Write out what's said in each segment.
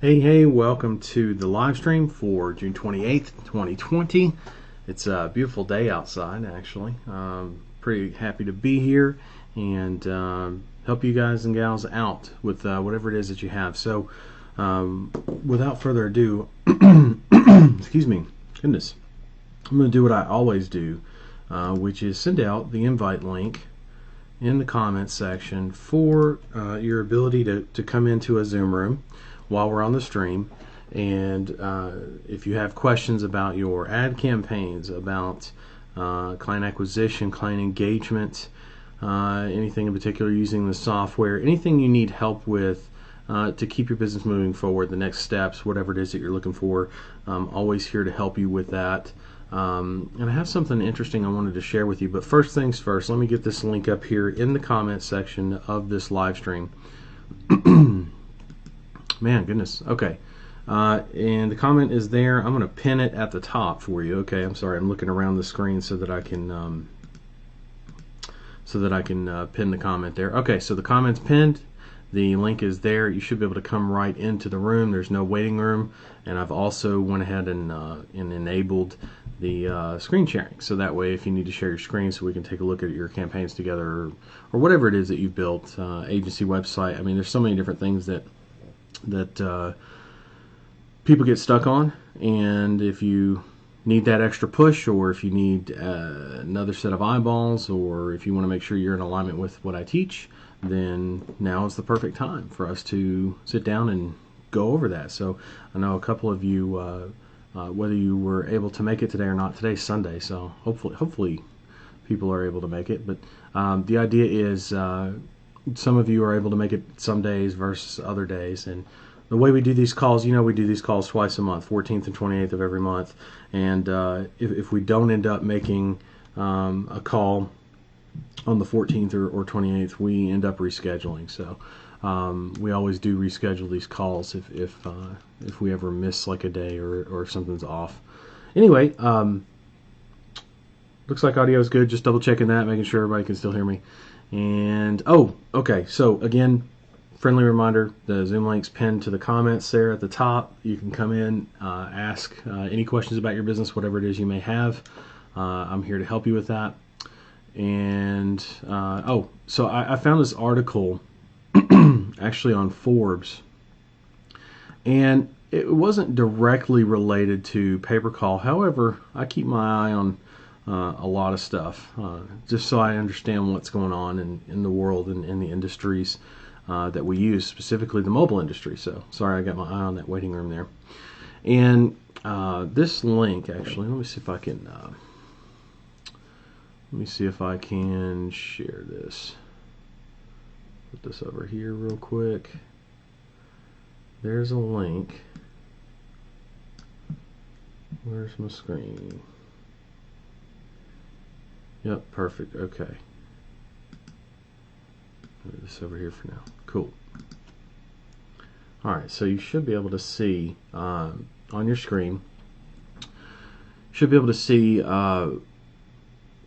Hey, welcome to the live stream for June 28th, 2020. It's a beautiful day outside, actually. Pretty happy to be here and help you guys and gals out with whatever it is that you have. So, without further ado, excuse me, goodness, I'm going to do what I always do, which is send out the invite link in the comments section for your ability to come into a Zoom room while we're on the stream. And if you have questions about your ad campaigns, about client acquisition, client engagement, anything in particular using the software, anything you need help with to keep your business moving forward, the next steps, whatever it is that you're looking for, I'm always here to help you with that. And I have something interesting I wanted to share with you, but first things first, let me get this link up here in the comments section of this live stream. Man, goodness. Okay. And the comment is there. I'm going to pin it at the top for you. Okay, I'm sorry. I'm looking around the screen so that I can pin the comment there. Okay, so the comment's pinned. The link is there. You should be able to come right into the room. There's no waiting room. And I've also went ahead and enabled the screen sharing. So that way, if you need to share your screen so we can take a look at your campaigns together, or whatever it is that you've built, agency website. I mean, there's so many different things that people get stuck on, and if you need that extra push, or if you need another set of eyeballs, or if you want to make sure you're in alignment with what I teach, then now is the perfect time for us to sit down and go over that. So I know a couple of you, whether you were able to make it today or not, today's Sunday, so hopefully people are able to make it, but the idea is some of you are able to make it some days versus other days. And the way we do these calls, we do these calls twice a month, 14th and 28th of every month. And if we don't end up making a call on the 14th or 28th, we end up rescheduling. So we always do reschedule these calls if we ever miss like a day or if something's off. Anyway, looks like audio is good. Just double checking that, making sure everybody can still hear me. And, okay, so again, friendly reminder, the Zoom link's pinned to the comments there at the top. You can come in, ask any questions about your business, whatever it is you may have. I'm here to help you with that. And, so I found this article actually on Forbes, and it wasn't directly related to pay-per-call. However, I keep my eye on a lot of stuff, just so I understand what's going on in the world and in the industries that we use, specifically the mobile industry. So, sorry, I got my eye on that waiting room there. And this link, actually, let me see if I can share this. Put this over here real quick. There's a link. Where's my screen? Yep, perfect. Okay. Put this over here for now. Cool. Alright, so you should be able to see on your screen,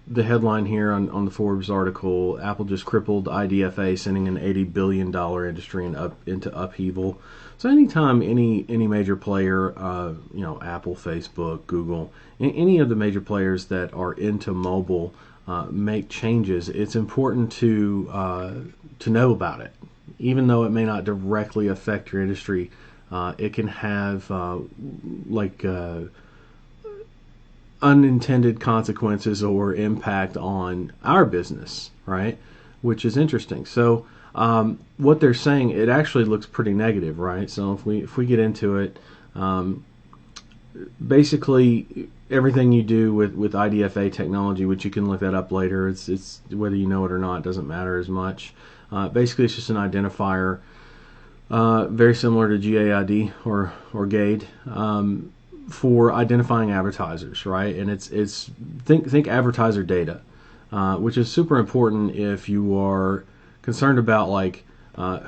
the headline here on the Forbes article: Apple just crippled IDFA, sending an $80 billion industry into upheaval. So anytime any major player, Apple, Facebook, Google, any of the major players that are into mobile make changes, it's important to know about it. Even though it may not directly affect your industry, it can have unintended consequences or impact on our business, right? Which is interesting. So what they're saying, it actually looks pretty negative, right? So if we get into it, basically everything you do with IDFA technology, which you can look that up later, it's whether you know it or not, doesn't matter as much. Basically, it's just an identifier, very similar to GAID or GAID, for identifying advertisers, right? And it's think advertiser data, which is super important if you are concerned about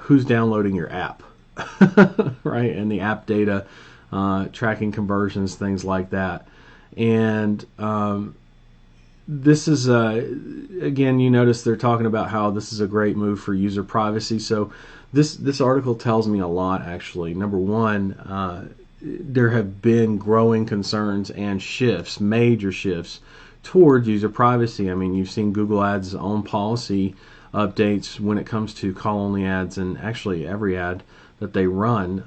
who's downloading your app, right? And the app data, tracking conversions, things like that. And this is again, you notice they're talking about how this is a great move for user privacy. So this article tells me a lot, actually. Number one, there have been growing concerns and shifts, major shifts, towards user privacy. I mean, you've seen Google Ads' own policy updates when it comes to call-only ads, and actually every ad that they run,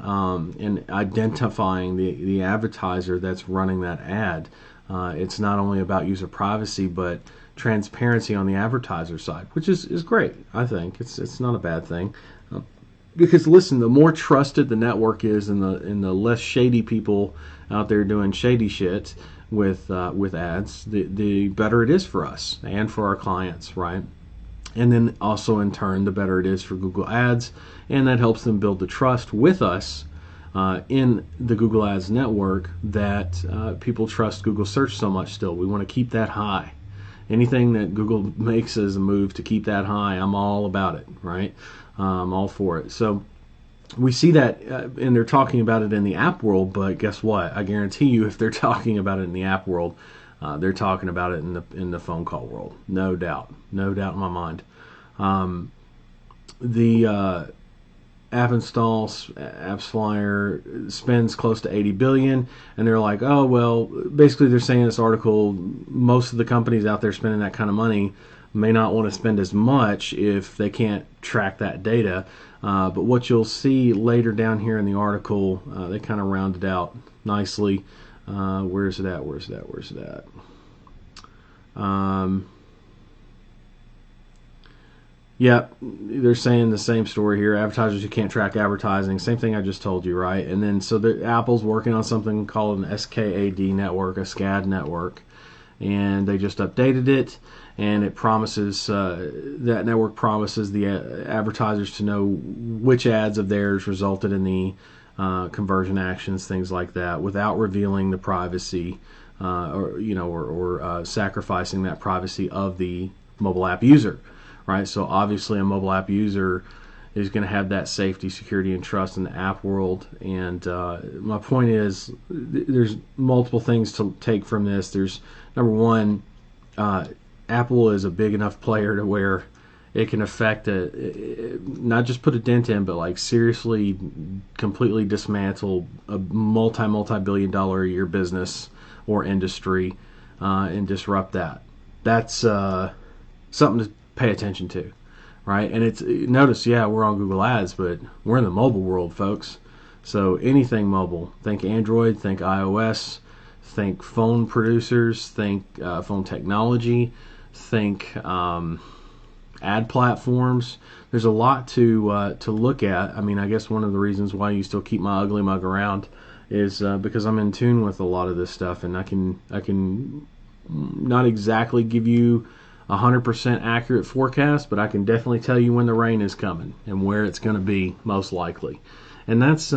in identifying the advertiser that's running that ad. It's not only about user privacy, but transparency on the advertiser side, which is great. I think it's not a bad thing. Because listen, the more trusted the network is, and the less shady people out there doing shady shit with ads, the better it is for us and for our clients, right? And then also in turn, the better it is for Google Ads, and that helps them build the trust with us in the Google Ads network, that people trust Google Search so much still. We want to keep that high. Anything that Google makes as a move to keep that high, I'm all about it, right? I'm all for it. So we see that, and they're talking about it in the app world, but guess what? I guarantee you, if they're talking about it in the app world, they're talking about it in the phone call world. No doubt in my mind. The app installs, apps flyer spends close to 80 billion, and they're like, oh well, basically they're saying in this article, most of the companies out there spending that kind of money may not want to spend as much if they can't track that data. But what you'll see later down here in the article, they kind of round it out nicely. Where's it at? Yeah, they're saying the same story here. Advertisers who can't track advertising, same thing I just told you, right? And then so Apple's working on something called an SKAD network, a SCAD network, and they just updated it, and it promises, that network promises the advertisers to know which ads of theirs resulted in the conversion actions, things like that, without revealing the privacy, or sacrificing that privacy of the mobile app user. Right, so obviously a mobile app user is going to have that safety, security, and trust in the app world. And my point is, there's multiple things to take from this. There's, number one, Apple is a big enough player to where it can affect not just put a dent in, but like seriously, completely dismantle a multi-billion dollar a year business or industry, and disrupt that. That's something to pay attention to, right? And it's, notice, yeah, we're on Google Ads, but we're in the mobile world, folks. So anything mobile, think Android, think iOS, think phone producers, think phone technology, think ad platforms. There's a lot to look at. I mean, I guess one of the reasons why you still keep my ugly mug around is because I'm in tune with a lot of this stuff, and I can not exactly give you 100% accurate forecast, but I can definitely tell you when the rain is coming and where it's going to be most likely, and that's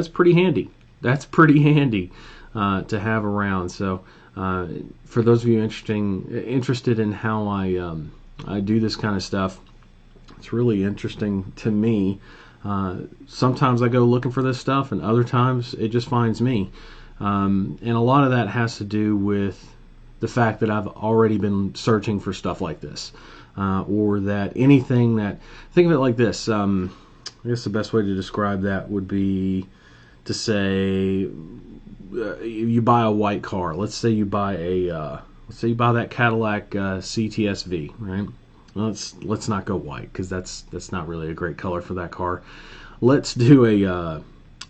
pretty handy. That's pretty handy to have around. So for those of you interested in how I do this kind of stuff, it's really interesting to me. Sometimes I go looking for this stuff, and other times it just finds me, and a lot of that has to do with the fact that I've already been searching for stuff like this, or that anything that, think of it like this. I guess the best way to describe that would be to say, you buy a white car. Let's say you buy that Cadillac CTS-V, right? Well, let's not go white, because that's not really a great color for that car. Let's do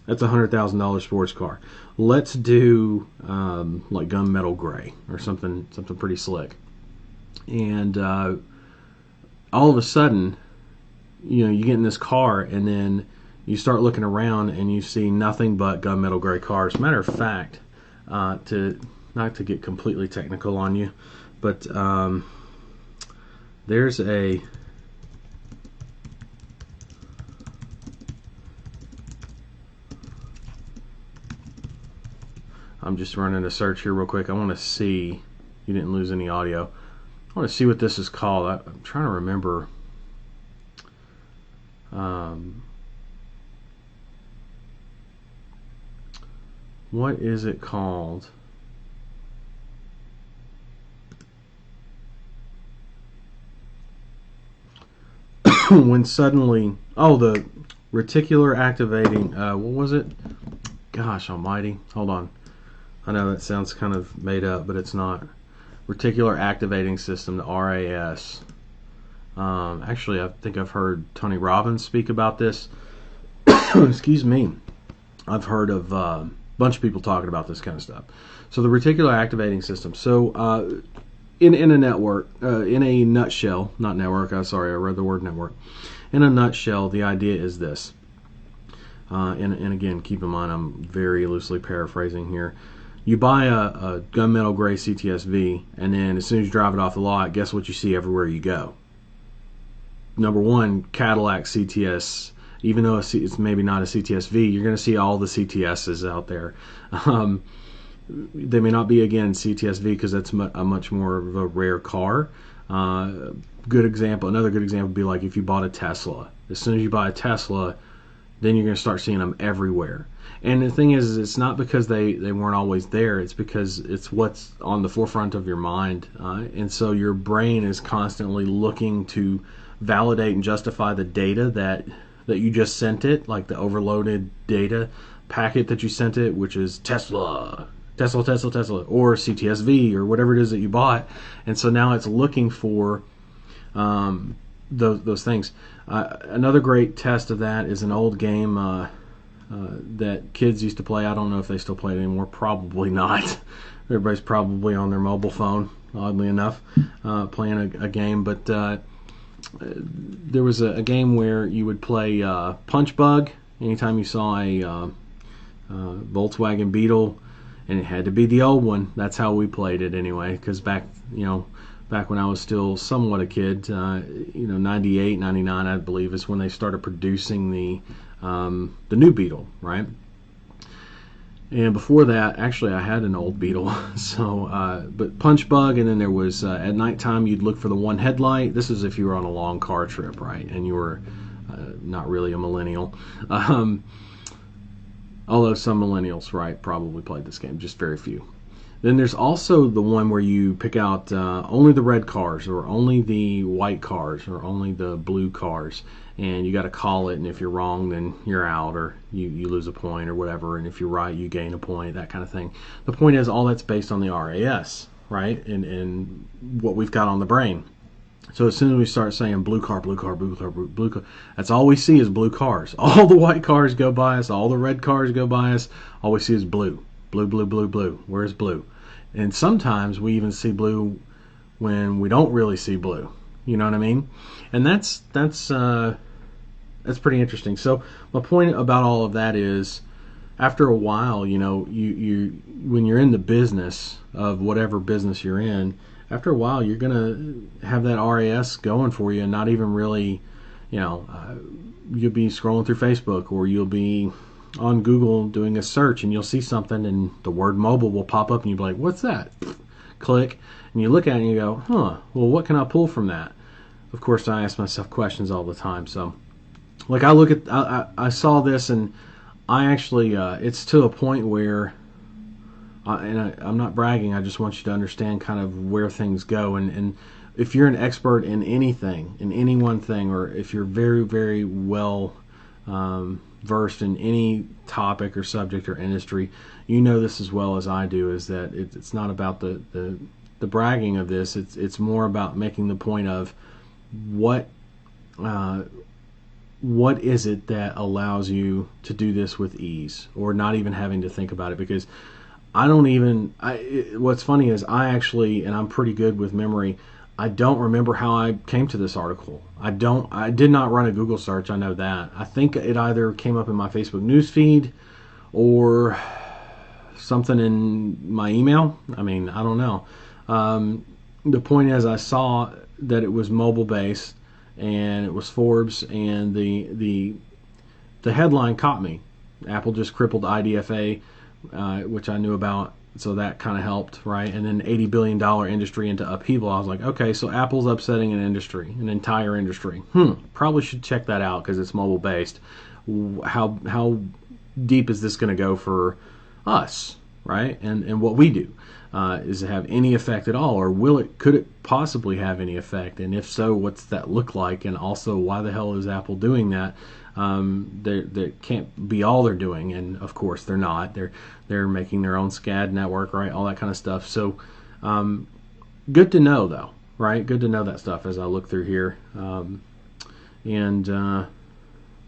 that's a $100,000 sports car. Let's do like gunmetal gray or something pretty slick. And all of a sudden, you get in this car, and then you start looking around, and you see nothing but gunmetal gray cars. Matter of fact, not to get completely technical on you, but there's a I'm just running a search here real quick. I want to see, you didn't lose any audio. I want to see what this is called. I'm trying to remember. What is it called? when suddenly, oh, the reticular activating, what was it? Gosh almighty, hold on. I know that sounds kind of made up, but it's not. Reticular activating system, the RAS. Actually, I think I've heard Tony Robbins speak about this. Excuse me. I've heard of a bunch of people talking about this kind of stuff. So the reticular activating system. So in a network, in a nutshell, not network, sorry, I read the word network. In a nutshell, the idea is this. And again, keep in mind, I'm very loosely paraphrasing here. You buy a gunmetal gray CTSV, and then as soon as you drive it off the lot, guess what you see everywhere you go? Number one, Cadillac CTS. Even though it's maybe not a CTSV, you're going to see all the CTSs out there. They may not be, again, CTSV because that's a much more of a rare car. Good example. Another good example would be like if you bought a Tesla. As soon as you buy a Tesla, then you're going to start seeing them everywhere. And the thing is it's not because they weren't always there. It's because it's what's on the forefront of your mind. And so your brain is constantly looking to validate and justify the data that you just sent it, like the overloaded data packet that you sent it, which is Tesla, or CTSV, or whatever it is that you bought. And so now it's looking for those things. Another great test of that is an old game that kids used to play. I don't know if they still play it anymore. Probably not. Everybody's probably on their mobile phone, oddly enough, playing a game. But there was a game where you would play Punch Bug anytime you saw a Volkswagen Beetle, and it had to be the old one. That's how we played it anyway, because back when I was still somewhat a kid, 98, 99, I believe, is when they started producing the new Beetle, right? And before that, actually, I had an old Beetle. But Punch Bug, and then there was at nighttime you'd look for the one headlight. This is if you were on a long car trip, right? And you were not really a millennial. Although some millennials, right, probably played this game, just very few. Then there's also the one where you pick out only the red cars, or only the white cars, or only the blue cars, and you got to call it, and if you're wrong, then you're out, or you lose a point, or whatever, and if you're right, you gain a point, that kind of thing. The point is, all that's based on the RAS, right, and what we've got on the brain. So as soon as we start saying blue car, blue car, blue car, blue car, that's all we see is blue cars. All the white cars go by us, all the red cars go by us, all we see is blue. Blue, blue, blue, blue. Where's blue? And sometimes we even see blue when we don't really see blue. You know what I mean? And that's pretty interesting. So my point about all of that is, after a while, you when you're in the business of whatever business you're in, after a while you're gonna have that RAS going for you, and not even really, you'll be scrolling through Facebook, or you'll be on Google doing a search, and you'll see something, and the word mobile will pop up, and you'll be like, what's that? Click, and you look at it and you go, well, what can I pull from that? Of course, I ask myself questions all the time. So like I saw this, and I actually it's to a point where I'm not bragging, I just want you to understand kind of where things go, and if you're an expert in anything, in any one thing, or if you're very, very well versed in any topic or subject or industry, you know this as well as I do, is that it's not about the bragging of this. It's more about making the point of what is it that allows you to do this with ease, or not even having to think about it. Because what's funny is I actually, and I'm pretty good with memory, I don't remember how I came to this article. I did not run a Google search, I know that. I think it either came up in my Facebook newsfeed or something in my email. I mean, I don't know. The point is, I saw that it was mobile based, and it was Forbes, and the headline caught me. Apple just crippled IDFA, which I knew about, so that kind of helped, right? And then $80 billion industry into upheaval. I was like, okay, so Apple's upsetting an industry, an entire industry. Probably should check that out because it's mobile based. How deep is this going to go for us, right? And what we do. Is it have any effect at all, or could it possibly have any effect? And if so, what's that look like? And also, why the hell is Apple doing that? That can't be all they're doing, and of course they're not. They're making their own SCAD network, right? All that kind of stuff. So good to know, though, right? Good to know that stuff as I look through here. And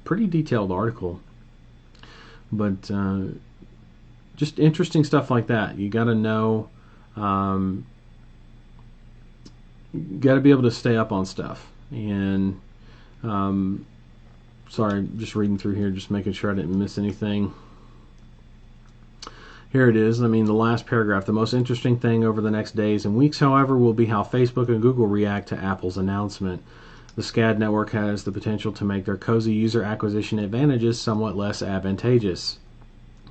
pretty detailed article, but just interesting stuff like that. You got to know. You got to be able to stay up on stuff. And sorry, just reading through here, just making sure I didn't miss anything. Here it is. I mean, the last paragraph. The most interesting thing over the next days and weeks, however, will be how Facebook and Google react to Apple's announcement. The SCAD network has the potential to make their cozy user acquisition advantages somewhat less advantageous.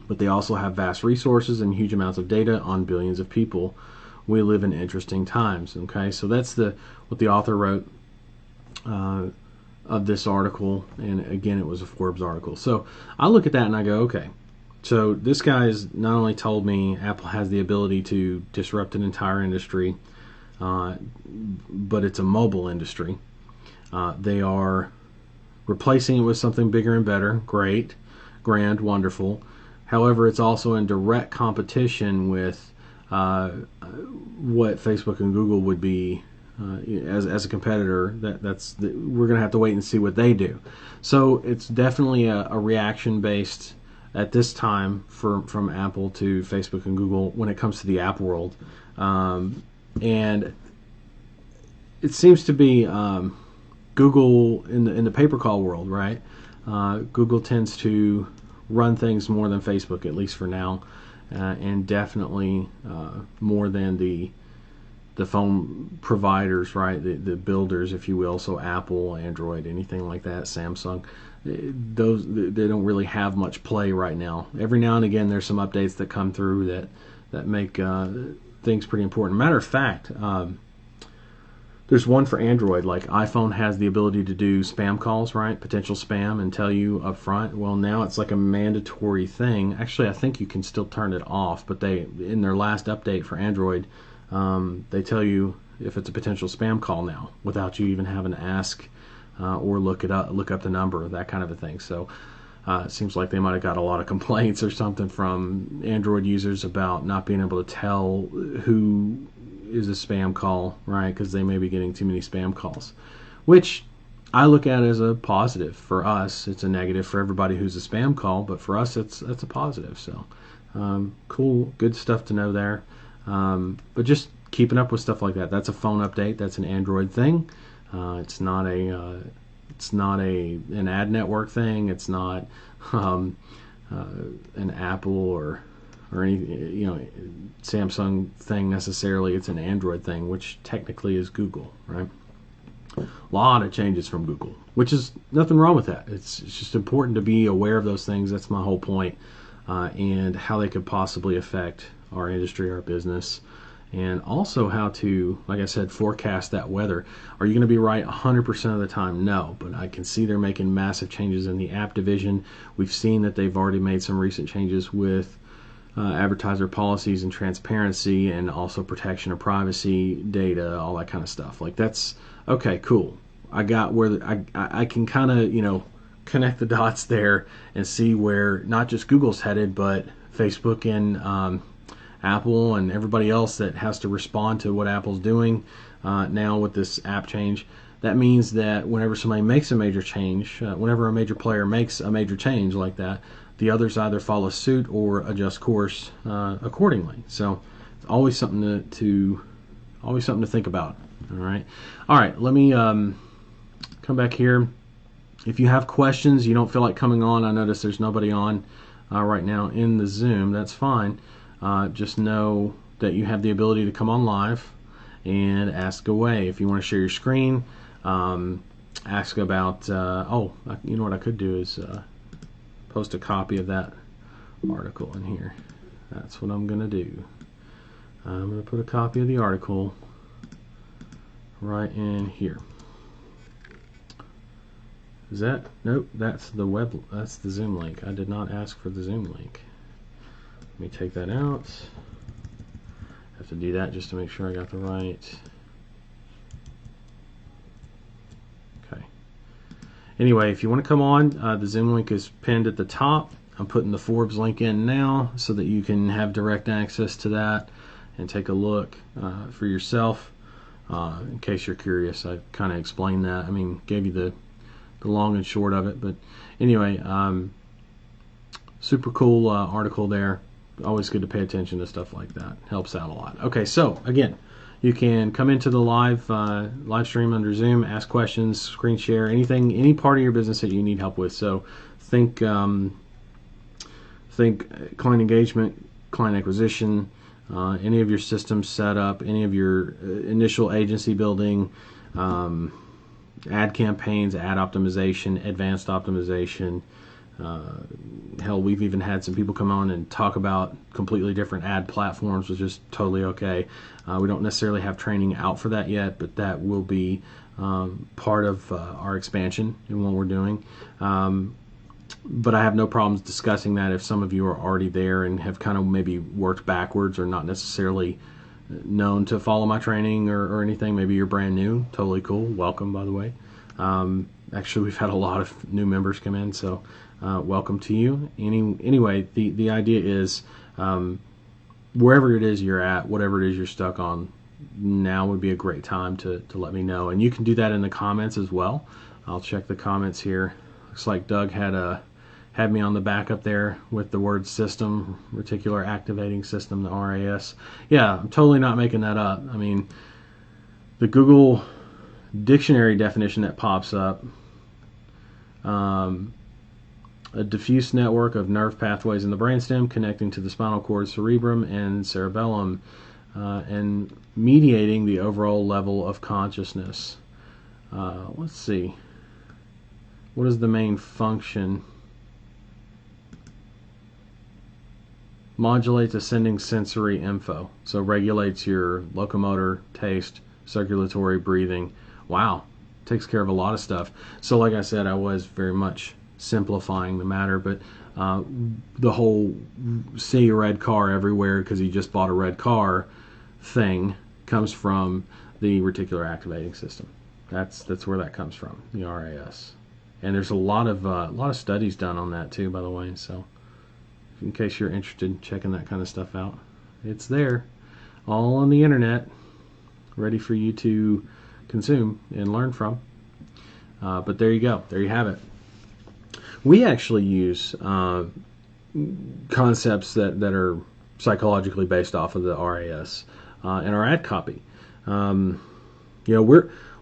But they also have vast resources and huge amounts of data on billions of people. We live in interesting times. Okay, so that's what the author wrote of this article, and again, it was a Forbes article. So I look at that and I go, okay, so this guy's not only told me Apple has the ability to disrupt an entire industry, but it's a mobile industry. They are replacing it with something bigger and better. Great, grand, wonderful. However, it's also in direct competition with what Facebook and Google would be as a competitor. We're going to have to wait and see what they do. So it's definitely a reaction based at this time from Apple to Facebook and Google when it comes to the app world, and it seems to be Google in the pay-per-call world, right? Google tends to run things more than Facebook, at least for now, and definitely more than the phone providers, right? The builders, if you will. So Apple, Android, anything like that, Samsung. Those, they don't really have much play right now. Every now and again, there's some updates that come through that make things pretty important. Matter of fact, there's one for Android. Like iPhone has the ability to do spam calls, right? Potential spam, and tell you up front. Well, now it's like a mandatory thing. Actually, I think you can still turn it off, but in their last update for Android, they tell you if it's a potential spam call now without you even having to ask or look up the number, that kind of a thing. So it seems like they might have got a lot of complaints or something from Android users about not being able to tell who is a spam call, right? Because they may be getting too many spam calls, which I look at as a positive. For us, it's a negative for everybody who's a spam call, but for us, it's a positive. So cool, good stuff to know there. But just keeping up with stuff like that. That's a phone update. That's an Android thing. It's not an ad network thing. It's not an Apple or any Samsung thing necessarily. It's an Android thing, which technically is Google, right? A lot of changes from Google, which is nothing wrong with that. It's just important to be aware of those things. That's my whole point, and how they could possibly affect our industry, our business, and also how to, like I said, forecast that weather. Are you going to be right 100% of the time? No, but I can see they're making massive changes in the app division. We've seen that they've already made some recent changes with advertiser policies and transparency, and also protection of privacy, data, all that kind of stuff. Like, that's okay, cool. I got where I can kind of connect the dots there and see where not just Google's headed, but Facebook and Apple and everybody else that has to respond to what Apple's doing now with this app change. That means that whenever somebody makes a major change, whenever a major player makes a major change like that, the others either follow suit or adjust course accordingly. So it's always something to think about. All right. Let me come back here. If you have questions, you don't feel like coming on. I notice there's nobody on right now in the Zoom. That's fine. Just know that you have the ability to come on live and ask away. If you want to share your screen, ask about. You know what I could do is post a copy of that article in here. That's what I'm going to do. I'm going to put a copy of the article right in here. Is that? Nope, that's the Zoom link. I did not ask for the Zoom link. Let me take that out. Have to do that just to make sure I got the right. Okay. Anyway, if you want to come on, the Zoom link is pinned at the top. I'm putting the Forbes link in now so that you can have direct access to that and take a look for yourself. In case you're curious, I kind of explained that. I mean, gave you the long and short of it. But anyway, super cool article there. Always good to pay attention to stuff like that. Helps out a lot. Okay, so again, you can come into the live stream under Zoom, ask questions, screen share, anything, any part of your business that you need help with. So think client engagement, client acquisition, any of your systems set up, any of your initial agency building, ad campaigns, ad optimization, advanced optimization. Hell, we've even had some people come on and talk about completely different ad platforms, which is totally okay. We don't necessarily have training out for that yet, but that will be part of our expansion in what we're doing. But I have no problems discussing that if some of you are already there and have kind of maybe worked backwards or not necessarily known to follow my training or anything. Maybe you're brand new. Totally cool. Welcome, by the way. Actually, we've had a lot of new members come in, so welcome to you. Anyway, the idea is wherever it is you're at, whatever it is you're stuck on, now would be a great time to let me know. And you can do that in the comments as well. I'll check the comments here. Looks like Doug had me on the back up there with the word system, reticular activating system, the RAS. Yeah, I'm totally not making that up. I mean, the Google dictionary definition that pops up, a diffuse network of nerve pathways in the brainstem connecting to the spinal cord, cerebrum, and cerebellum, and mediating the overall level of consciousness. Let's see. What is the main function? Modulates ascending sensory info. So regulates your locomotor, taste, circulatory, breathing. Wow. Takes care of a lot of stuff. So like I said, I was very much simplifying the matter, but the whole see a red car everywhere because you just bought a red car thing comes from the reticular activating system. That's where that comes from, the RAS. And there's a lot of studies done on that too, by the way. So, in case you're interested in checking that kind of stuff out, it's there, all on the internet, ready for you to consume and learn from. But there you go. There you have it. We actually use concepts that are psychologically based off of the RAS in our ad copy.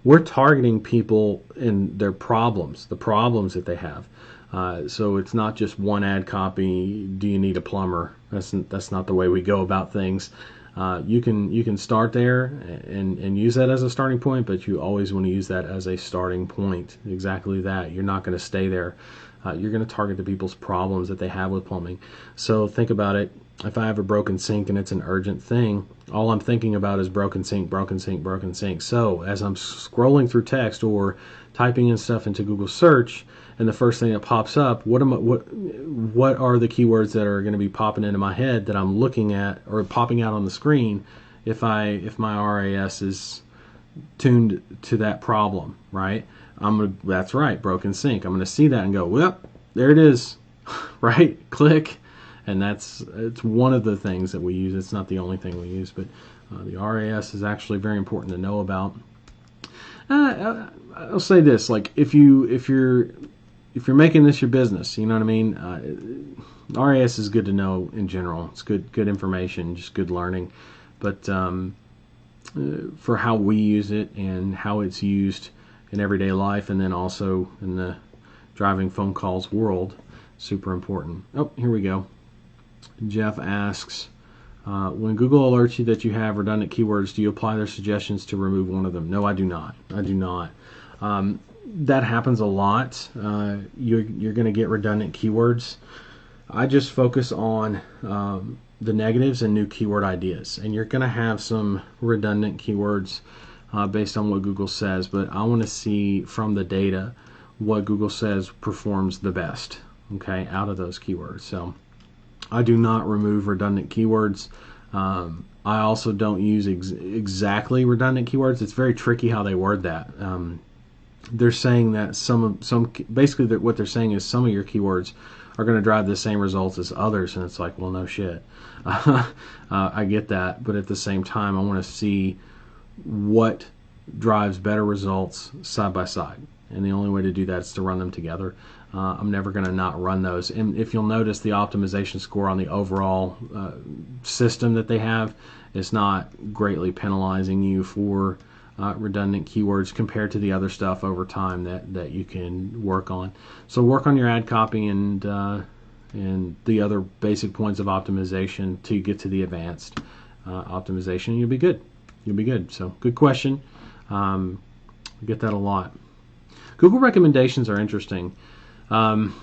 We're targeting people in their problems, the problems that they have. So it's not just one ad copy. Do you need a plumber? That's not the way we go about things. You can start there and use that as a starting point, but you always want to use that as a starting point. Exactly that. You're not going to stay there. You're going to target the people's problems that they have with plumbing. So think about it. If I have a broken sink and it's an urgent thing, all I'm thinking about is broken sink, broken sink, broken sink. So as I'm scrolling through text or typing in stuff into Google search, and the first thing that pops up, what are the keywords that are going to be popping into my head that I'm looking at or popping out on the screen if my RAS is tuned to that problem, right? That's right, broken sink. I'm going to see that and go, well, there it is, right? Click. And it's one of the things that we use. It's not the only thing we use, but the RAS is actually very important to know about. I'll say this: like if you're making this your business, you know what I mean. RAS is good to know in general. It's good information, just good learning. But for how we use it and how it's used in everyday life, and then also in the driving phone calls world, super important. Oh, here we go. Jeff asks, when Google alerts you that you have redundant keywords, do you apply their suggestions to remove one of them? No, I do not. I do not. That happens a lot. You're going to get redundant keywords. I just focus on the negatives and new keyword ideas. And you're going to have some redundant keywords based on what Google says, but I want to see from the data what Google says performs the best, okay, out of those keywords. So I do not remove redundant keywords. I also don't use exactly redundant keywords. It's very tricky how they word that. They're saying that basically what they're saying is some of your keywords are going to drive the same results as others, and it's like, well, no shit. I get that, but at the same time, I want to see what drives better results side by side, and the only way to do that is to run them together. I'm never going to not run those. And if you'll notice, the optimization score on the overall system that they have is not greatly penalizing you for redundant keywords compared to the other stuff over time that you can work on. So work on your ad copy and the other basic points of optimization till you get to the advanced optimization. You'll be good. You'll be good. So good question. I get that a lot. Google recommendations are interesting. Think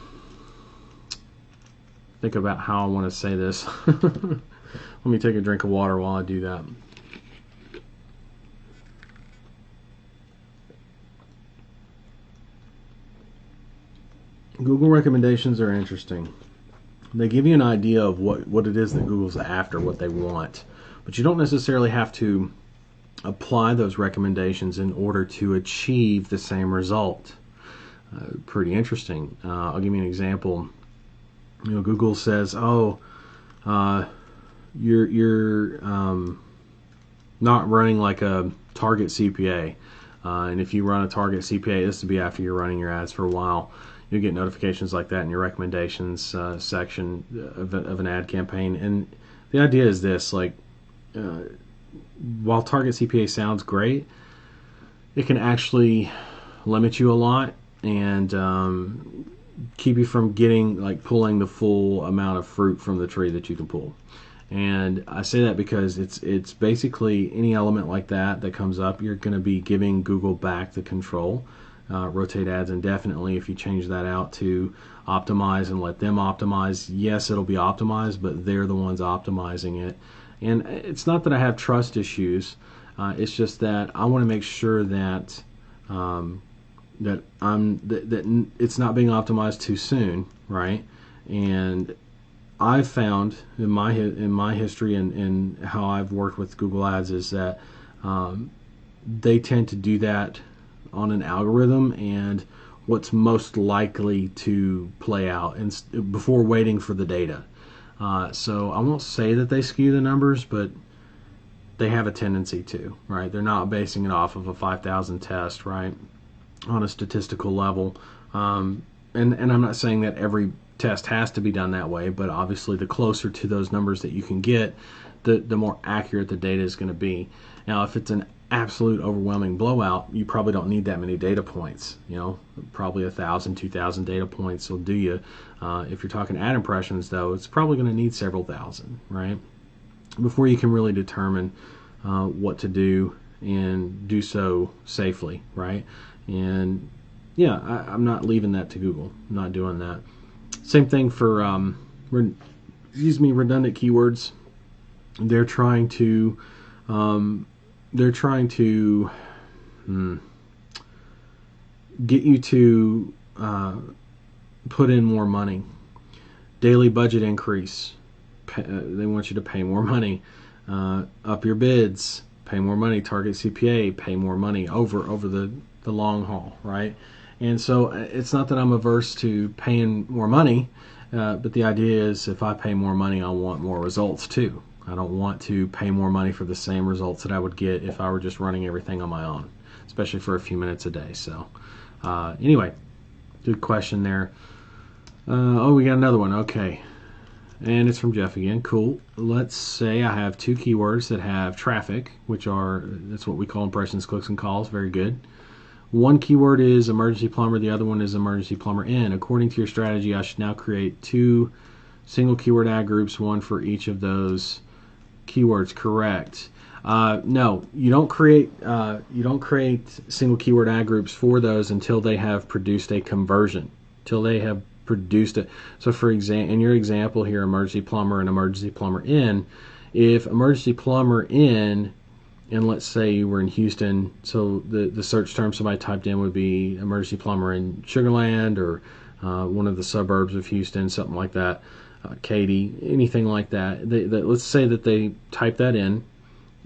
about how I want to say this. Let me take a drink of water while I do that. Google recommendations are interesting. They give you an idea of what it is that Google's after, what they want. But you don't necessarily have to apply those recommendations in order to achieve the same result. Pretty interesting. I'll give you an example. Google says, "Oh, you're not running like a target CPA, and if you run a target CPA, this will be after you're running your ads for a while. You'll get notifications like that in your recommendations section of an ad campaign." And the idea is this: like, while target CPA sounds great, it can actually limit you a lot and keep you from pulling the full amount of fruit from the tree that you can pull. And I say that because it's basically any element like that comes up, you're going to be giving Google back the control. Rotate ads indefinitely, if you change that out to optimize and let them optimize, yes, it'll be optimized, but they're the ones optimizing it. And it's not that I have trust issues. It's just that I want to make sure that that it's not being optimized too soon, right? And I've found in my history and how I've worked with Google Ads is that they tend to do that on an algorithm and what's most likely to play out before waiting for the data. So I won't say that they skew the numbers, but they have a tendency to, right? They're not basing it off of a 5,000 test, right, on a statistical level. And I'm not saying that every test has to be done that way, but obviously the closer to those numbers that you can get, the more accurate the data is going to be. Now, if it's an absolute overwhelming blowout, you probably don't need that many data points. Probably 1,000, 2,000 data points will do you. If you're talking ad impressions, though, it's probably going to need several thousand, right, before you can really determine what to do and do so safely, right? And yeah, I'm not leaving that to Google. I'm not doing that. Same thing for redundant keywords. They're trying to get you to put in more money. Daily budget increase. They want you to pay more money. Up your bids. Pay more money. Target CPA. Pay more money over the long haul, right? And so it's not that I'm averse to paying more money, but the idea is if I pay more money, I want more results too. I don't want to pay more money for the same results that I would get if I were just running everything on my own, especially for a few minutes a day. So anyway, good question there. We got another one. Okay. And it's from Jeff again. Cool. Let's say I have two keywords that have traffic, that's what we call impressions, clicks, and calls. Very good. One keyword is emergency plumber. The other one is emergency plumber in. According to your strategy, I should now create two single keyword ad groups, one for each of those keywords. Correct. No, you don't create single keyword ad groups for those until they have produced a conversion, till they have produced it. So for example, in your example here, emergency plumber and emergency plumber in, if emergency plumber in, and let's say you were in Houston, so the search term somebody typed in would be emergency plumber in Sugar Land or one of the suburbs of Houston, something like that. Katie, anything like that. Let's say that they type that in,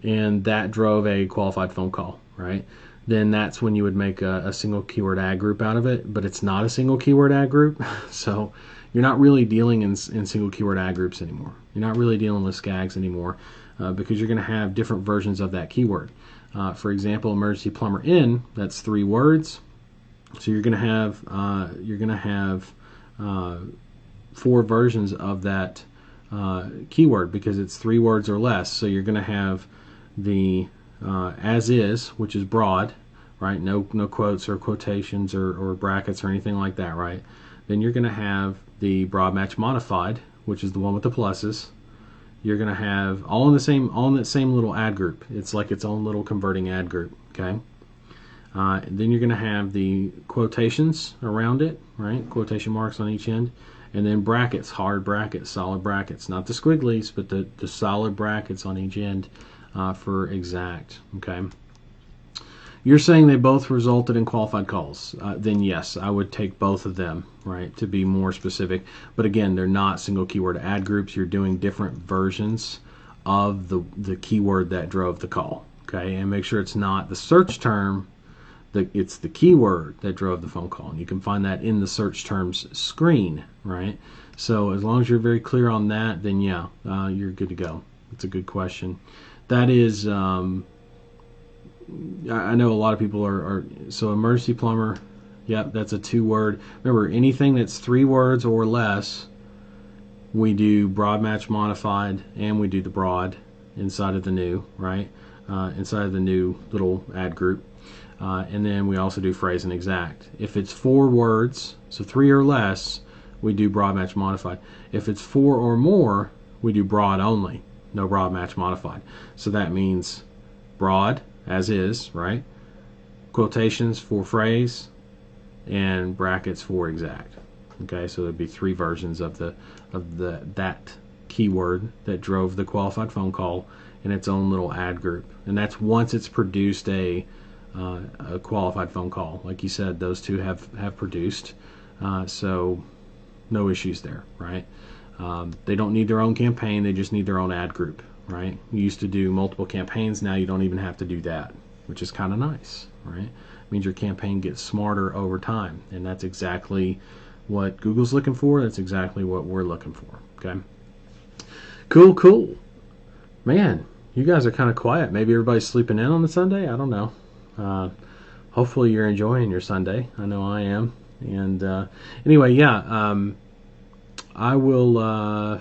and that drove a qualified phone call, right? Then that's when you would make a single keyword ad group out of it, but it's not a single keyword ad group, so you're not really dealing in single keyword ad groups anymore. You're not really dealing with SCAGs anymore, because you're going to have different versions of that keyword. For example, emergency plumber in, that's 3 words, so you're going to have 4 versions of that keyword because it's 3 words or less. So you're going to have the as is, which is broad, right? No quotes or quotations or brackets or anything like that, right? Then you're going to have the broad match modified, which is the one with the pluses. You're going to have all in that same little ad group. It's like its own little converting ad group, okay? Then you're going to have the quotations around it, right? Quotation marks on each end. And then brackets, hard brackets, solid brackets. Not the squigglies, but the solid brackets on each end for exact, okay? You're saying they both resulted in qualified calls. Then yes, I would take both of them, right, to be more specific. But again, they're not single keyword ad groups. You're doing different versions of the keyword that drove the call, okay? And make sure it's not the search term, it's the keyword that drove the phone call. And you can find that in the search terms screen, right? So as long as you're very clear on that, then yeah, you're good to go. It's a good question. That is... I know a lot of people are so emergency plumber, yep, that's a 2-word. Remember, anything that's 3 words or less, we do broad match modified, and we do the broad inside of the new, right? Inside of the new little ad group. And then we also do phrase and exact. If it's 4 words, so 3 or less, we do broad match modified. If it's 4 or more, we do broad only, no broad match modified. So that means broad, as is, right? Quotations for phrase and brackets for exact. Okay, so there'd be 3 versions of that keyword that drove the qualified phone call in its own little ad group, and that's once it's produced a qualified phone call. Like you said, those 2 have produced, so no issues there, right? They don't need their own campaign; they just need their own ad group. Right? You used to do multiple campaigns, now you don't even have to do that, which is kind of nice, right? It means your campaign gets smarter over time, and that's exactly what Google's looking for. That's exactly what we're looking for, okay? Cool. Man, you guys are kind of quiet. Maybe everybody's sleeping in on the Sunday? I don't know. Hopefully you're enjoying your Sunday. I know I am. And anyway, yeah, I will...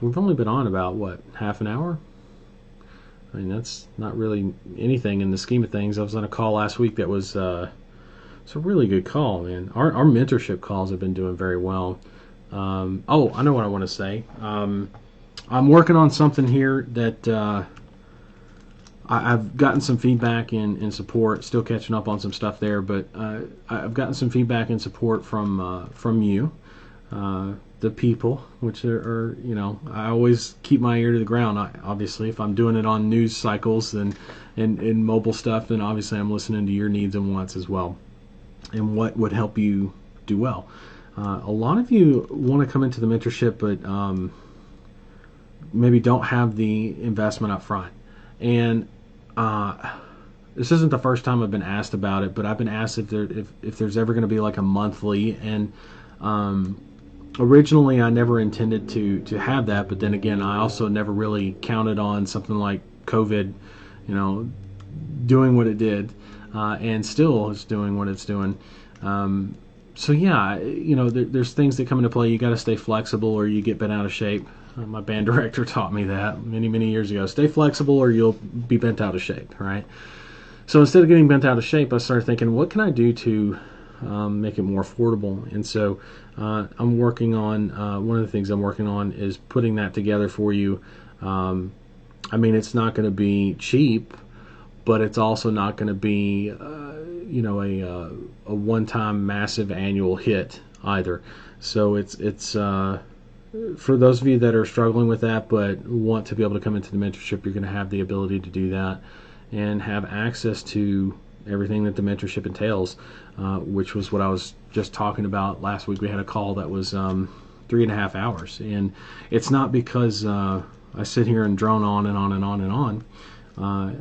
We've only been on about, what, half an hour? I mean, that's not really anything in the scheme of things. I was on a call last week that was it's a really good call, man. Our mentorship calls have been doing very well. Oh, I know what I want to say. I'm working on something here that I've gotten some feedback and support. Still catching up on some stuff there, but I've gotten some feedback and support from you. The people, which are, you know, I always keep my ear to the ground. Obviously, if I'm doing it on news cycles and mobile stuff, then obviously I'm listening to your needs and wants as well, and what would help you do well. A lot of you want to come into the mentorship, but maybe don't have the investment up front. And this isn't the first time I've been asked about it, but I've been asked if there's ever going to be like a monthly, and originally I never intended to have that, but then again, I also never really counted on something like COVID, you know, doing what it did, and still is doing what it's doing. So yeah, you know, there's things that come into play. You got to stay flexible or you get bent out of shape. My band director taught me that many years ago. Stay flexible or you'll be bent out of shape, right? So instead of getting bent out of shape, I started thinking, what can I do to make it more affordable? And so I'm working on, one of the things I'm working on is putting that together for you. I mean, it's not going to be cheap, but it's also not going to be, you know, a one-time massive annual hit either. So it's for those of you that are struggling with that but want to be able to come into the mentorship, you're going to have the ability to do that and have access to everything that the mentorship entails, which was what I was just talking about last week. We had a call that was 3.5 hours. And it's not because I sit here and drone on and on and on and on.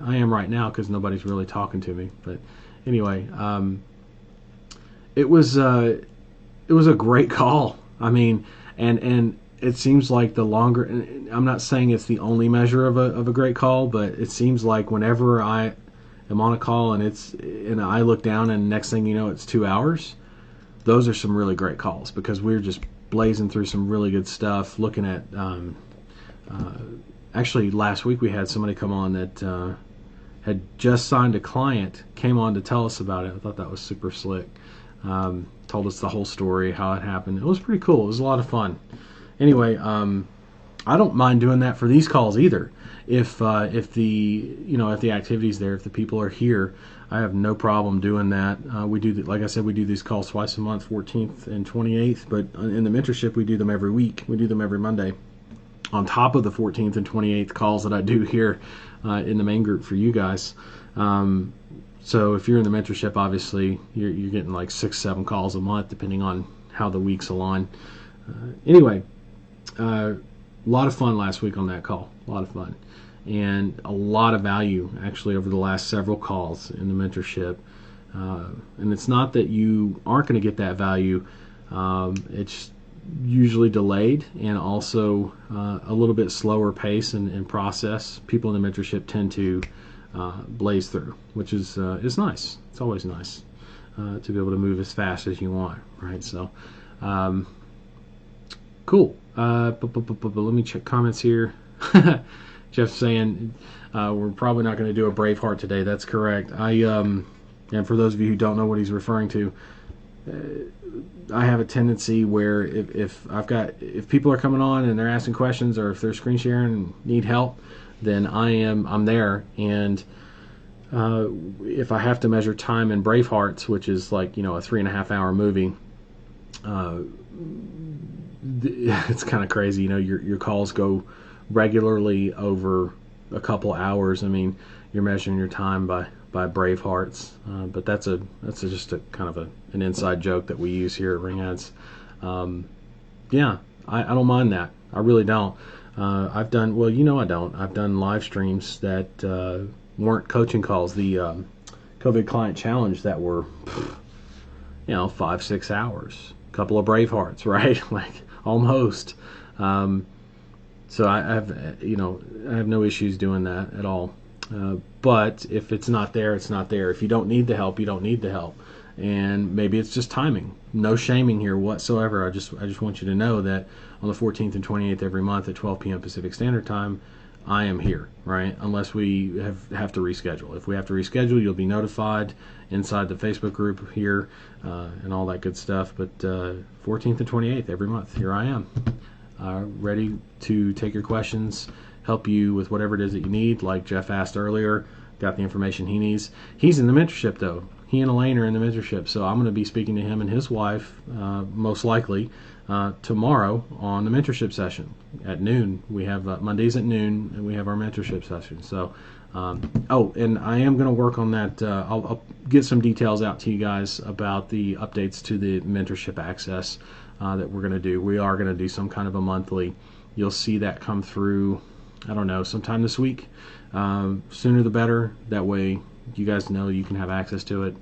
I am right now because nobody's really talking to me. But anyway, it was a great call. I mean, and it seems like the longer, I'm not saying it's the only measure of a great call, but it seems like whenever I am on a call and I look down and next thing you know it's 2 hours, those are some really great calls because we're just blazing through some really good stuff. Looking at actually last week we had somebody come on that had just signed a client, came on to tell us about it. I thought that was super slick. Told us the whole story, how it happened. It was pretty cool. It was a lot of fun. Anyway, I don't mind doing that for these calls either. If the activity's there, if the people are here, I have no problem doing that. We do, like I said, we do these calls twice a month, 14th and 28th. But in the mentorship, we do them every week. We do them every Monday, on top of the 14th and 28th calls that I do here in the main group for you guys. So if you're in the mentorship, obviously you're getting like 6-7 calls a month, depending on how the weeks align. Anyway, a lot of fun last week on that call. A lot of fun. And a lot of value, actually, over the last several calls in the mentorship. And it's not that you aren't going to get that value. It's usually delayed and also a little bit slower pace and process. People in the mentorship tend to blaze through, which is nice. It's always nice to be able to move as fast as you want, right? So, cool. But let me check comments here. Jeff's saying we're probably not going to do a Braveheart today. That's correct. And for those of you who don't know what he's referring to, I have a tendency where if people are coming on and they're asking questions, or if they're screen sharing and need help, then I'm there. And if I have to measure time in Bravehearts, which is like a 3.5 hour movie, it's kind of crazy. Your calls go regularly over a couple hours. I mean, you're measuring your time by Bravehearts, but that's just a kind of an inside joke that we use here at Ring Ads. Yeah, I don't mind that. I really don't. I've done I've done live streams that weren't coaching calls. The COVID client challenge that were 5-6 hours, a couple of Bravehearts, right? Like almost. So I have no issues doing that at all. But if it's not there, it's not there. If you don't need the help, you don't need the help. And maybe it's just timing. No shaming here whatsoever. I just want you to know that on the 14th and 28th every month at 12 p.m. Pacific Standard Time, I am here, right? Unless we have to reschedule. If we have to reschedule, you'll be notified inside the Facebook group here and all that good stuff. But 14th and 28th every month, here I am. Ready to take your questions, help you with whatever it is that you need. Like Jeff asked earlier, got the information he needs. He's in the mentorship though. He and Elaine are in the mentorship, so I'm going to be speaking to him and his wife most likely tomorrow on the mentorship session at noon. We have Mondays at noon, and we have our mentorship session. So, and I am going to work on that. I'll get some details out to you guys about the updates to the mentorship access that we're going to do. We are going to do some kind of a monthly. You'll see that come through, I don't know, sometime this week. Sooner the better. That way you guys know you can have access to it.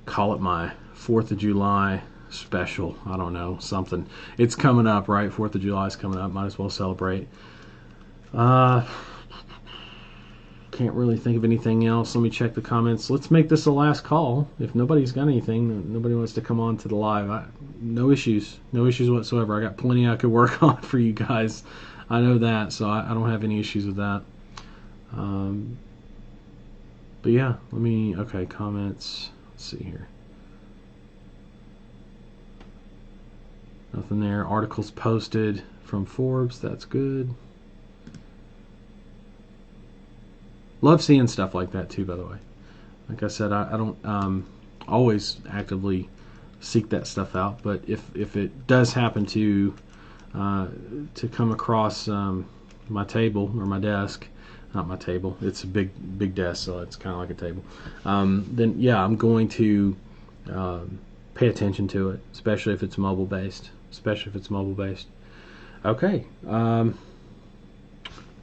Call it my 4th of July special. I don't know, something. It's coming up, right? 4th of July is coming up. Might as well celebrate. Can't really think of anything else. Let me check the comments. Let's make this the last call. If nobody's got anything, nobody wants to come on to the live. No issues whatsoever. I got plenty I could work on for you guys. I know that, so I don't have any issues with that. But yeah, okay, comments. Let's see here. Nothing there. Articles posted from Forbes. That's good. Love seeing stuff like that too, by the way. Like I said, I don't always actively seek that stuff out, but if it does happen to come across my table or my desk, not my table, it's a big desk, so it's kind of like a table, then yeah, I'm going to pay attention to it, especially if it's mobile based. especially if it's mobile based. Okay,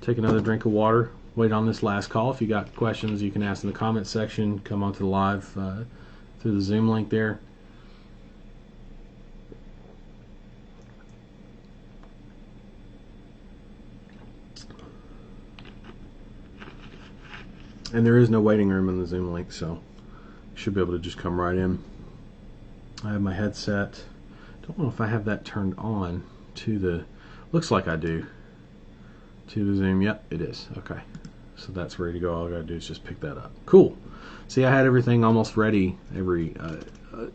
take another drink of water. Wait on this last call. If you got questions, you can ask in the comment section. Come onto the live through the Zoom link there. And there is no waiting room in the Zoom link, so you should be able to just come right in. I have my headset. Don't know if I have that turned on to the, looks like I do, to the Zoom. Yep, it is. Okay. So that's ready to go. All I gotta do is just pick that up. Cool. See, I had everything almost ready,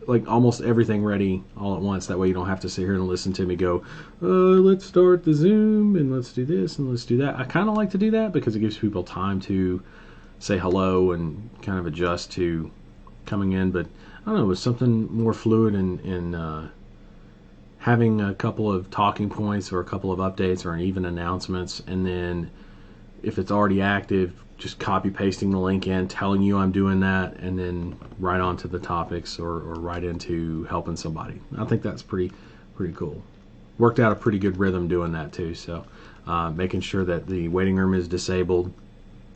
like almost everything ready all at once. That way you don't have to sit here and listen to me go, let's start the Zoom and let's do this and let's do that. I kind of like to do that because it gives people time to say hello and kind of adjust to coming in. But I don't know, it was something more fluid and having a couple of talking points or a couple of updates or even announcements, and then if it's already active, just copy pasting the link in, telling you I'm doing that, and then right on to the topics or right into helping somebody. I think that's pretty cool. Worked out a pretty good rhythm doing that too. So making sure that the waiting room is disabled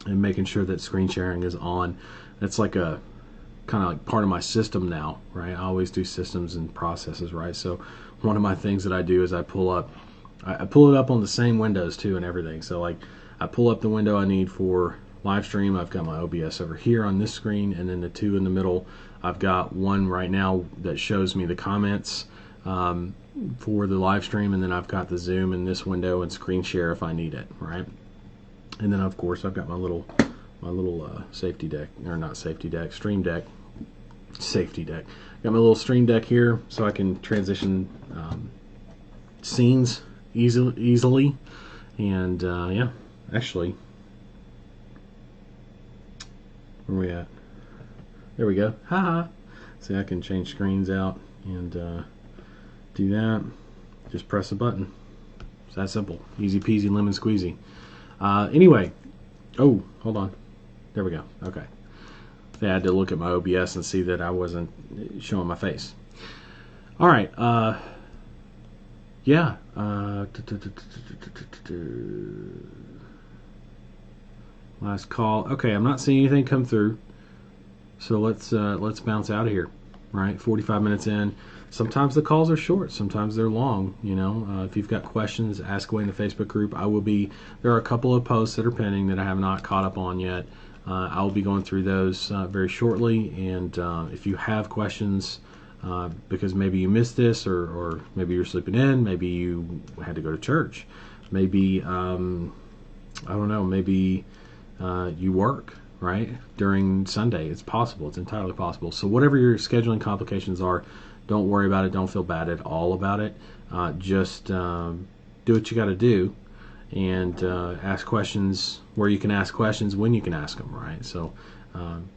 and making sure that screen sharing is on. That's like a kind of like part of my system now, right? I always do systems and processes, right? So one of my things that I do is I pull it up on the same windows too and everything. So like I pull up the window I need for live stream. I've got my OBS over here on this screen, and then the two in the middle. I've got one right now that shows me the comments for the live stream, and then I've got the Zoom in this window and screen share if I need it, right? And then of course I've got my little safety deck, or not safety deck, stream deck, safety deck. Got my little stream deck here so I can transition scenes easily. And yeah, actually, where are we at? There we go. Haha. See, I can change screens out and do that. Just press a button. It's that simple. Easy peasy lemon squeezy. Anyway, oh, hold on. There we go. Okay. I had to look at my OBS and see that I wasn't showing my face. All right. Yeah. Last call. Okay, I'm not seeing anything come through. So let's bounce out of here. Right? 45 minutes in. Sometimes the calls are short. Sometimes they're long. You know, if you've got questions, ask away in the Facebook group. There are a couple of posts that are pending that I have not caught up on yet. I will be going through those very shortly. And if you have questions, because maybe you missed this, or maybe you're sleeping in, maybe you had to go to church, maybe I don't know, maybe you work right during Sunday. It's possible. It's entirely possible. So whatever your scheduling complications are, don't worry about it. Don't feel bad at all about it. Just do what you got to do, and ask questions where you can ask questions when you can ask them, right? So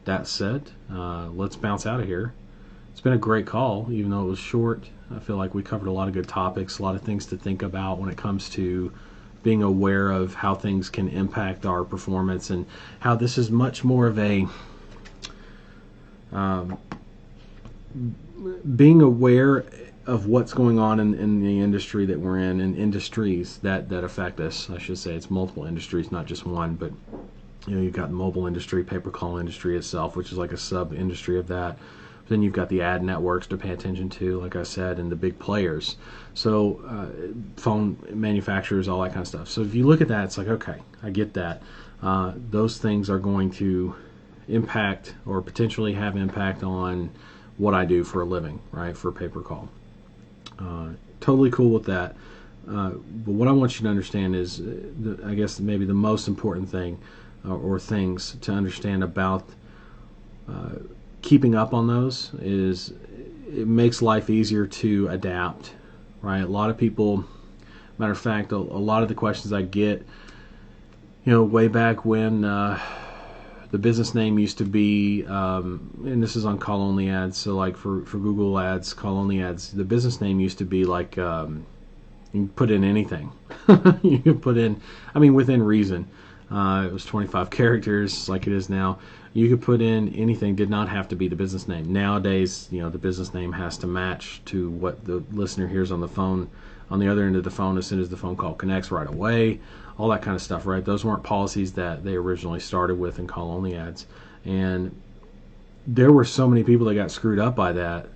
that said, let's bounce out of here. It's been a great call, even though it was short. I feel like we covered a lot of good topics, a lot of things to think about when it comes to being aware of how things can impact our performance, and how this is much more of a being aware of what's going on in the industry that we're in, and industries that affect us. I should say it's multiple industries, not just one. But you know, you've got the mobile industry, pay-per-call industry itself, which is like a sub-industry of that. Then you've got the ad networks to pay attention to, like I said, and the big players. So phone manufacturers, all that kind of stuff. So if you look at that, it's like, okay, I get that. Those things are going to impact or potentially have impact on what I do for a living, right, for pay-per-call. Totally cool with that. But what I want you to understand is, I guess maybe the most important thing or things to understand about keeping up on those is it makes life easier to adapt, right? A lot of people, matter of fact, a lot of the questions I get, you know, way back when the business name used to be, and this is on call-only ads, so like for Google ads, call-only ads, the business name used to be like, you can put in anything. You can put in, I mean, within reason. It was 25 characters like it is now. You could put in anything, did not have to be the business name. Nowadays, the business name has to match to what the listener hears on the phone, on the other end of the phone, as soon as the phone call connects right away, all that kind of stuff, right? Those weren't policies that they originally started with in call-only ads. And there were so many people that got screwed up by that,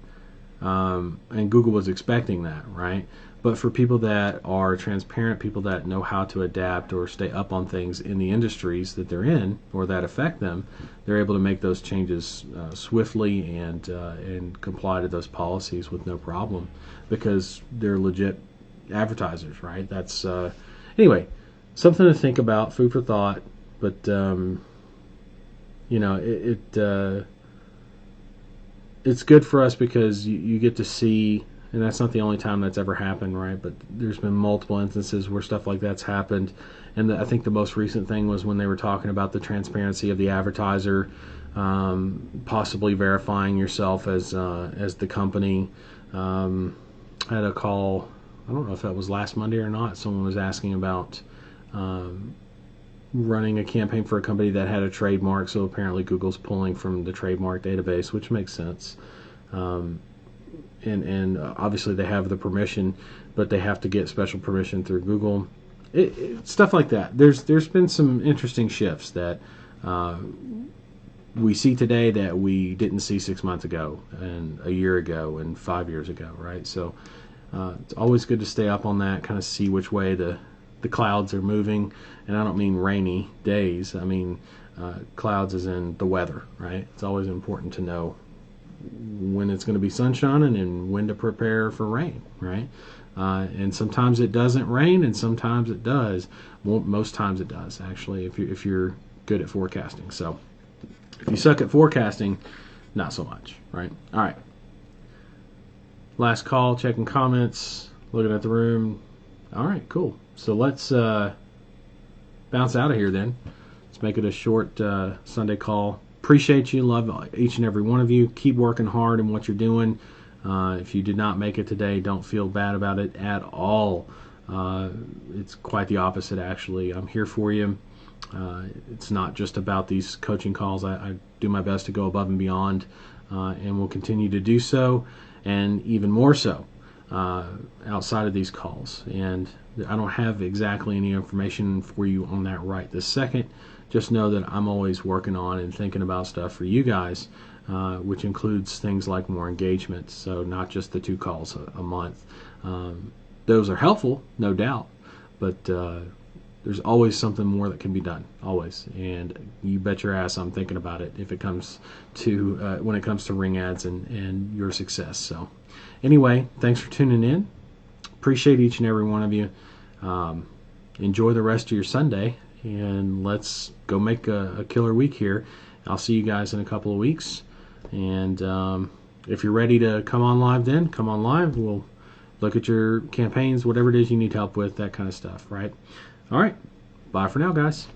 and Google was expecting that, right? But for people that are transparent, people that know how to adapt or stay up on things in the industries that they're in or that affect them, they're able to make those changes swiftly and comply to those policies with no problem because they're legit advertisers, right? That's anyway, something to think about, food for thought. But it's good for us because you get to see. And that's not the only time that's ever happened, right? But there's been multiple instances where stuff like that's happened. And I think the most recent thing was when they were talking about the transparency of the advertiser, possibly verifying yourself as the company. I had a call, I don't know if that was last Monday or not. Someone was asking about running a campaign for a company that had a trademark. So apparently Google's pulling from the trademark database, which makes sense. And obviously they have the permission, but they have to get special permission through Google. Stuff like that. There's been some interesting shifts that we see today that we didn't see 6 months ago, and a year ago, and 5 years ago, right? So it's always good to stay up on that, kind of see which way the clouds are moving. And I don't mean rainy days. I mean clouds as in the weather, right? It's always important to know when it's going to be sun shining and when to prepare for rain, right? And sometimes it doesn't rain, and sometimes it does. Well, most times it does, actually, if you're good at forecasting. So if you suck at forecasting, not so much, right? All right. Last call, checking comments, looking at the room. All right, cool. So let's bounce out of here then. Let's make it a short Sunday call. Appreciate you. Love each and every one of you. Keep working hard in what you're doing. If you did not make it today, don't feel bad about it at all. It's quite the opposite, actually. I'm here for you. It's not just about these coaching calls. I do my best to go above and beyond, and will continue to do so, and even more so outside of these calls. And I don't have exactly any information for you on that right this second. Just know that I'm always working on and thinking about stuff for you guys, which includes things like more engagement. So not just the 2 calls a month. Those are helpful, no doubt, but there's always something more that can be done, always. And you bet your ass I'm thinking about it if it comes to when it comes to ring ads and your success. So anyway, thanks for tuning in. Appreciate each and every one of you. Enjoy the rest of your Sunday. And let's go make a killer week here. I'll see you guys in a couple of weeks. And if you're ready to come on live, then come on live. We'll look at your campaigns, whatever it is you need help with, that kind of stuff, right? All right. Bye for now, guys.